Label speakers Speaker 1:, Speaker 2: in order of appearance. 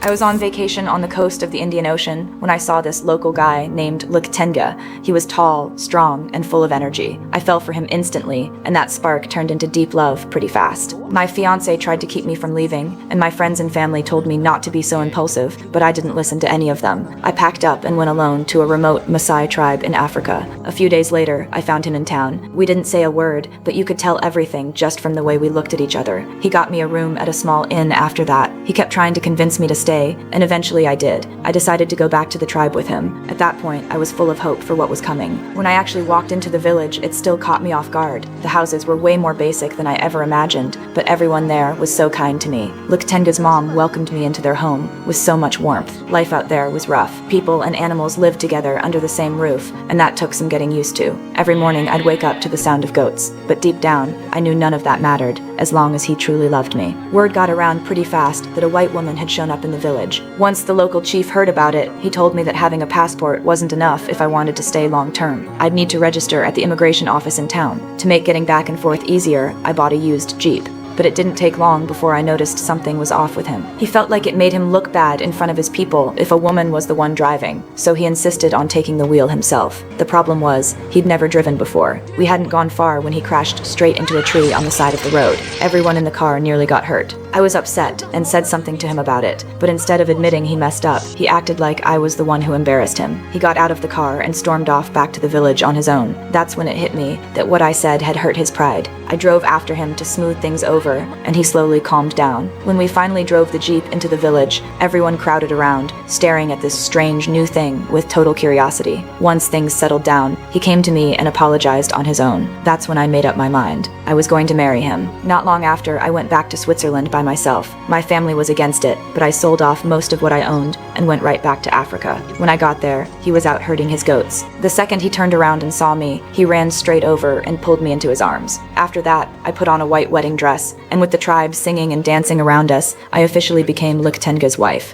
Speaker 1: I was on vacation on the coast of the Indian Ocean when I saw this local guy named Tenga. He was tall, strong, and full of energy. I fell for him instantly, and that spark turned into deep love pretty fast. My fiancé tried to keep me from leaving, and my friends and family told me not to be so impulsive, but I didn't listen to any of them. I packed up and went alone to a remote Maasai tribe in Africa. A few days later, I found him in town. We didn't say a word, but you could tell everything just from the way we looked at each other. He got me a room at a small inn after that. He kept trying to convince me to stay, and eventually I did. I decided to go back to the tribe with him. At that point, I was full of hope for what was coming. When I actually walked into the village, it still caught me off guard. The houses were way more basic than I ever imagined, but everyone there was so kind to me. Tenga's mom welcomed me into their home with so much warmth. Life out there was rough. People and animals lived together under the same roof, and that took some getting used to. Every morning I'd wake up to the sound of goats, but deep down, I knew none of that mattered, as long as he truly loved me. Word got around pretty fast that a white woman had shown up in the village. Once the local chief heard about it, he told me that having a passport wasn't enough if I wanted to stay long term. I'd need to register at the immigration office in town. To make getting back and forth easier, I bought a used Jeep. But it didn't take long before I noticed something was off with him. He felt like it made him look bad in front of his people if a woman was the one driving, so he insisted on taking the wheel himself. The problem was, he'd never driven before. We hadn't gone far when he crashed straight into a tree on the side of the road. Everyone in the car nearly got hurt. I was upset and said something to him about it, but instead of admitting he messed up, he acted like I was the one who embarrassed him. He got out of the car and stormed off back to the village on his own. That's when it hit me that what I said had hurt his pride. I drove after him to smooth things over, and he slowly calmed down. When we finally drove the Jeep into the village, everyone crowded around, staring at this strange new thing with total curiosity. Once things settled down, he came to me and apologized on his own. That's when I made up my mind. I was going to marry him. Not long after, I went back to Switzerland by myself. My family was against it, but I sold off most of what I owned and went right back to Africa. When I got there, he was out herding his goats. The second he turned around and saw me, he ran straight over and pulled me into his arms. After that, I put on a white wedding dress, and with the tribe singing and dancing around us, I officially became Tenga's wife.